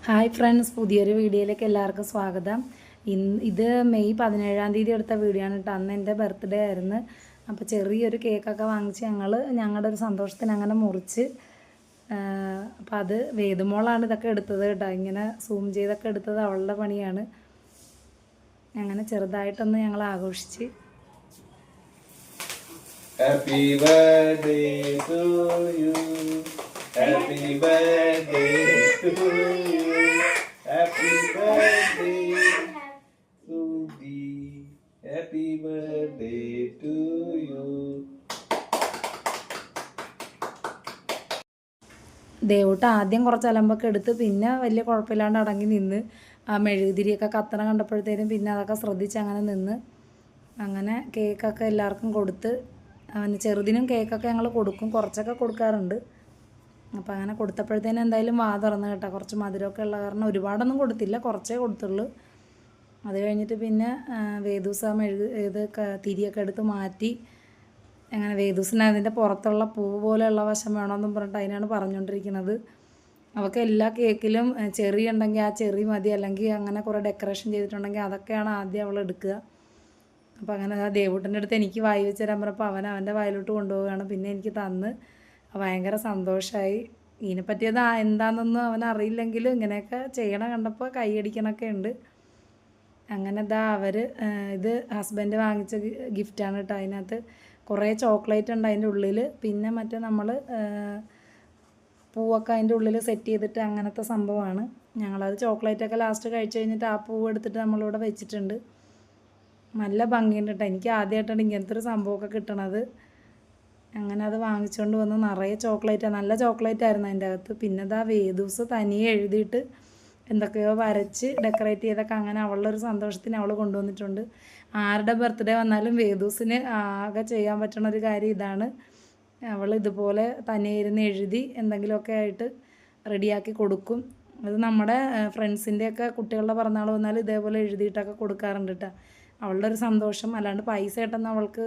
Hi friends, പുതിയൊരു വീഡിയോയിലേക്ക് എല്ലാവർക്കും സ്വാഗതം. ഇത് മെയ് 17-ാം തീയതി എടുത്ത വീഡിയോ ആണ് കേട്ടോ. അന്ന് എൻ്റെ ബർത്ത്ഡേ ആയിരുന്നു. അപ്പോൾ ചെറിയൊരു കേക്കൊക്കെ വാങ്ങിച്ച് ഞങ്ങളുടെ ഒരു സന്തോഷത്തിന് അങ്ങനെ മുറിച്ച്. അപ്പോൾ അത് വേദുമോളാണ് ഇതൊക്കെ എടുത്തത് കേട്ടോ. ഇങ്ങനെ സൂം ചെയ്തൊക്കെ എടുത്തത് അവളുടെ പണിയാണ്. അങ്ങനെ ചെറുതായിട്ടൊന്ന് ഞങ്ങൾ ആഘോഷിച്ച്. Happy birthday to you. Happy birthday to you. Happy birthday to thee. Happy birthday to you. ദേവൂട്ട ആദ്യം കുറച്ച് അലമ്പൊക്കെ എടുത്ത് പിന്നെ വലിയ കുഴപ്പമില്ലാണ്ട് അടങ്ങി നിന്ന്. ആ മെഴുകുതിരിയൊക്കെ കത്തണം കണ്ടപ്പോഴത്തേനും പിന്നെ അതൊക്കെ ശ്രദ്ധിച്ച് അങ്ങനെ നിന്ന്. അങ്ങനെ കേക്കൊക്കെ എല്ലാവർക്കും കൊടുത്ത്. അവന് ചെറുതിനും കേക്കൊക്കെ ഞങ്ങൾ കൊടുക്കും, കുറച്ചൊക്കെ കൊടുക്കാറുണ്ട്. അപ്പോൾ അങ്ങനെ കൊടുത്തപ്പോഴത്തേനും എന്തായാലും വാ തുറന്ന് കേട്ടോ. കുറച്ച് മധുരമൊക്കെ ഉള്ള കാരണം ഒരുപാടൊന്നും കൊടുത്തില്ല, കുറച്ചേ കൊടുത്തുള്ളൂ. അത് കഴിഞ്ഞിട്ട് പിന്നെ വേദൂസ തിരിയൊക്കെ എടുത്ത് മാറ്റി. അങ്ങനെ വേദൂസിന് അതിൻ്റെ പുറത്തുള്ള പൂവ് പോലെയുള്ള വശം വേണമെന്നും പറഞ്ഞിട്ട് അതിനാണ് പറഞ്ഞുകൊണ്ടിരിക്കുന്നത്. അവൾക്ക് എല്ലാ കേക്കിലും ചെറി ഉണ്ടെങ്കിൽ ആ ചെറി മതി, അല്ലെങ്കിൽ അങ്ങനെ കുറേ ഡെക്കറേഷൻ ചെയ്തിട്ടുണ്ടെങ്കിൽ അതൊക്കെയാണ് ആദ്യം അവൾ എടുക്കുക. അപ്പോൾ അങ്ങനെ ആ ദേവൂട്ടൻ്റെ അടുത്ത് എനിക്ക് വായി വെച്ച് തരാൻ പറഞ്ഞപ്പോൾ അവൻ്റെ വായിലോട്ട് കൊണ്ടുപോവുകയാണ്. പിന്നെ എനിക്ക് തന്ന് ഭയങ്കര സന്തോഷമായി. ഇതിനെപ്പറ്റിയത് എന്താണെന്നൊന്നും അവനറിയില്ലെങ്കിലും ഇങ്ങനെയൊക്കെ ചെയ്യണ കണ്ടപ്പോൾ കൈയടിക്കണമൊക്കെ ഉണ്ട്. അങ്ങനെ ഇത് ഹസ്ബൻഡ് വാങ്ങിച്ച ഗിഫ്റ്റാണ് കേട്ടോ. അതിനകത്ത് കുറേ ചോക്ലേറ്റ് ഉണ്ട് അതിൻ്റെ ഉള്ളിൽ. പിന്നെ മറ്റേ നമ്മൾ പൂവൊക്കെ അതിൻ്റെ ഉള്ളിൽ സെറ്റ് ചെയ്തിട്ട് അങ്ങനത്തെ സംഭവമാണ്. ഞങ്ങളത് ചോക്ലേറ്റൊക്കെ ലാസ്റ്റ് കഴിച്ച് കഴിഞ്ഞിട്ട് ആ പൂവ് എടുത്തിട്ട് നമ്മളിവിടെ വെച്ചിട്ടുണ്ട്. നല്ല ഭംഗിയുണ്ട് കേട്ടോ. എനിക്ക് ആദ്യമായിട്ടാണ് ഇങ്ങനത്തെ ഒരു സംഭവമൊക്കെ കിട്ടണത്. അങ്ങനെ അത് വാങ്ങിച്ചുകൊണ്ട് വന്ന് നിറയെ ചോക്ലേറ്റാണ്, നല്ല ചോക്ലേറ്റ് ആയിരുന്നു അതിൻ്റെ അകത്ത്. പിന്നെ വേദൂസ് തനിയെ എഴുതിയിട്ട് എന്തൊക്കെയോ വരച്ച് ഡെക്കറേറ്റ് ചെയ്തൊക്കെ അങ്ങനെ അവളുടെ ഒരു സന്തോഷത്തിന് അവൾ കൊണ്ടുവന്നിട്ടുണ്ട്. ആരുടെ ബർത്ത്ഡേ വന്നാലും വേദൂസിന് ആകെ ചെയ്യാൻ പറ്റുന്ന ഒരു കാര്യം ഇതാണ്. അവൾ ഇതുപോലെ തനിയെ ഇരുന്ന് എഴുതി എന്തെങ്കിലുമൊക്കെ ആയിട്ട് റെഡിയാക്കി കൊടുക്കും. അത് നമ്മുടെ ഫ്രണ്ട്സിൻ്റെയൊക്കെ കുട്ടികളുടെ പിറന്നാൾ വന്നാൽ ഇതേപോലെ എഴുതിയിട്ടൊക്കെ കൊടുക്കാറുണ്ട് കേട്ടോ. അവളുടെ ഒരു സന്തോഷം. അല്ലാണ്ട് പൈസ കിട്ടുന്ന അവളുടെ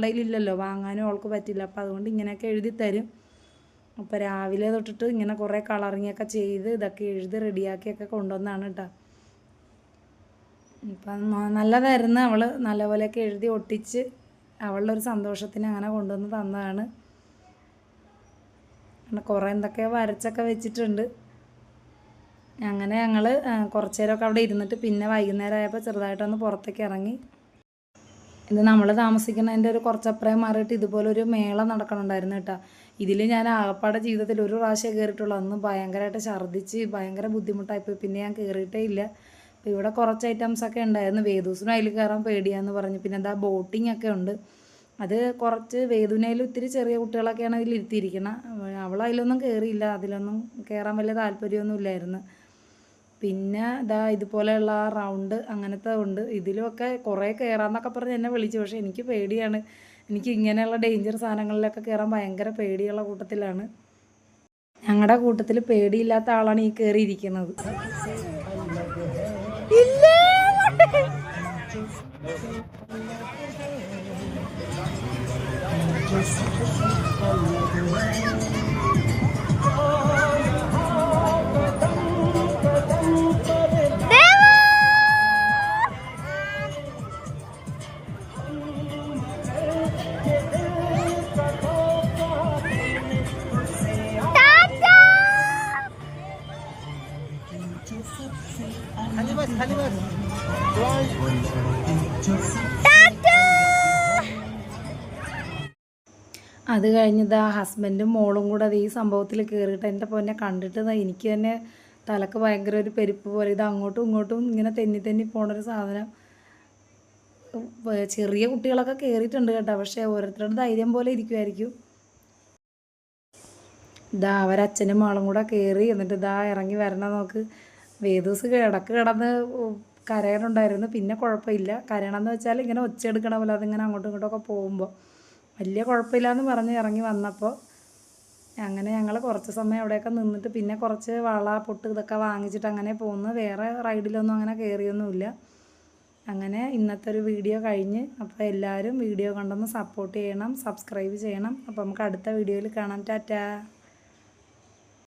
കയ്യിലില്ലല്ലോ, വാങ്ങാനും അവൾക്ക് പറ്റില്ല. അപ്പോൾ അതുകൊണ്ട് ഇങ്ങനെയൊക്കെ എഴുതി തരും. അപ്പോൾ രാവിലെ തൊട്ടിട്ട് ഇങ്ങനെ കുറേ കളറിങ്ങൊക്കെ ചെയ്ത് ഇതൊക്കെ എഴുതി റെഡിയാക്കിയൊക്കെ കൊണ്ടുവന്നാണ് കേട്ടോ. ഇപ്പം നല്ലതായിരുന്നു. അവൾ നല്ലപോലെയൊക്കെ എഴുതി ഒട്ടിച്ച് അവളുടെ ഒരു സന്തോഷത്തിന് അങ്ങനെ കൊണ്ടുവന്ന് തന്നതാണ്. കുറേ എന്തൊക്കെയോ വരച്ചൊക്കെ വെച്ചിട്ടുണ്ട്. അങ്ങനെ ഞങ്ങൾ കുറച്ച് നേരമൊക്കെ അവിടെ ഇരുന്നിട്ട് പിന്നെ വൈകുന്നേരം ആയപ്പോൾ ചെറുതായിട്ടൊന്ന് പുറത്തേക്ക് ഇറങ്ങി. ഇത് നമ്മൾ താമസിക്കുന്നതിൻ്റെ ഒരു കുറച്ചപ്പുറം മാറിയിട്ട് ഇതുപോലൊരു മേള നടക്കണുണ്ടായിരുന്നു കേട്ടോ. ഇതിൽ ഞാൻ ആകപ്പാടെ ജീവിതത്തിൽ ഒരു പ്രാവശ്യം കയറിയിട്ടുള്ളൂ. അന്ന് ഭയങ്കരമായിട്ട് ഛർദ്ദിച്ച് ഭയങ്കര ബുദ്ധിമുട്ടായിപ്പോയി. പിന്നെ ഞാൻ കയറിയിട്ടേ ഇല്ല. അപ്പോൾ ഇവിടെ കുറച്ച് ഐറ്റംസൊക്കെ ഉണ്ടായിരുന്നു. വേദൂസിനും അതിൽ കയറാൻ പേടിയാന്ന് പറഞ്ഞു. പിന്നെ ബോട്ടിംഗ് ഒക്കെ ഉണ്ട്. അത് കുറച്ച് വേദുവിനേലും ഇത്തിരി ചെറിയ കുട്ടികളൊക്കെയാണ് അതിൽ ഇരുത്തിയിരിക്കണം. അവൾ അതിലൊന്നും കയറിയില്ല. അതിലൊന്നും കയറാൻ വലിയ താല്പര്യമൊന്നും ഇല്ലായിരുന്നു. പിന്നെ ഇതുപോലെയുള്ള റൗണ്ട് അങ്ങനത്തെ ഉണ്ട്. ഇതിലുമൊക്കെ കുറേ കയറാമെന്നൊക്കെ പറഞ്ഞ് എന്നെ വിളിച്ചു. പക്ഷേ എനിക്ക് പേടിയാണ്. എനിക്ക് ഇങ്ങനെയുള്ള ഡേഞ്ചർ സാധനങ്ങളിലൊക്കെ കയറാൻ ഭയങ്കര പേടിയുള്ള കൂട്ടത്തിലാണ്. ഞങ്ങളുടെ കൂട്ടത്തിൽ പേടിയില്ലാത്ത ആളാണ് ഈ കയറിയിരിക്കുന്നത്. അത് കഴിഞ്ഞ് ഹസ്ബൻഡും മോളും കൂടെ ഈ സംഭവത്തിൽ കയറിയിട്ട് എൻ്റെ പൊന്നെ കണ്ടിട്ട് എനിക്ക് തന്നെ തലക്ക് ഭയങ്കര ഒരു പെരുപ്പ് പോലെ. ഇത് അങ്ങോട്ടും ഇങ്ങോട്ടും ഇങ്ങനെ തെന്നി പോണൊരു സാധനം. ചെറിയ കുട്ടികളൊക്കെ കയറിയിട്ടുണ്ട് കേട്ടോ. പക്ഷേ ഓരോരുത്തരുടെ ധൈര്യം പോലെ ഇരിക്കുമായിരിക്കും. അവരച്ഛനും മോളും കൂടെ കയറി. എന്നിട്ട് ഇറങ്ങി വരണം. നോക്ക്, വേദൂസ് കിടന്ന് കരയണുണ്ടായിരുന്നു. പിന്നെ കുഴപ്പമില്ല. കരയണമെന്ന് വെച്ചാൽ ഇങ്ങനെ ഒച്ചയെടുക്കണ പോലെ അതിങ്ങനെ അങ്ങോട്ടും ഇങ്ങോട്ടൊക്കെ പോകുമ്പോൾ വലിയ കുഴപ്പമില്ലയെന്ന് പറഞ്ഞ് ഇറങ്ങി വന്നപ്പോൾ അങ്ങനെ ഞങ്ങൾ കുറച്ച് സമയം അവിടെയൊക്കെ നിന്നിട്ട് പിന്നെ കുറച്ച് വള പൊട്ട് ഇതൊക്കെ വാങ്ങിച്ചിട്ട് അങ്ങനെ പോകുന്നു. വേറെ റൈഡിലൊന്നും അങ്ങനെ കയറിയൊന്നുമില്ല. അങ്ങനെ ഇന്നത്തെ ഒരു വീഡിയോ കഴിഞ്ഞ്. അപ്പോൾ എല്ലാവരും വീഡിയോ കണ്ടൊന്ന് സപ്പോർട്ട് ചെയ്യണം, സബ്സ്ക്രൈബ് ചെയ്യണം. അപ്പോൾ നമുക്ക് അടുത്ത വീഡിയോയിൽ കാണാം. ടാറ്റാ.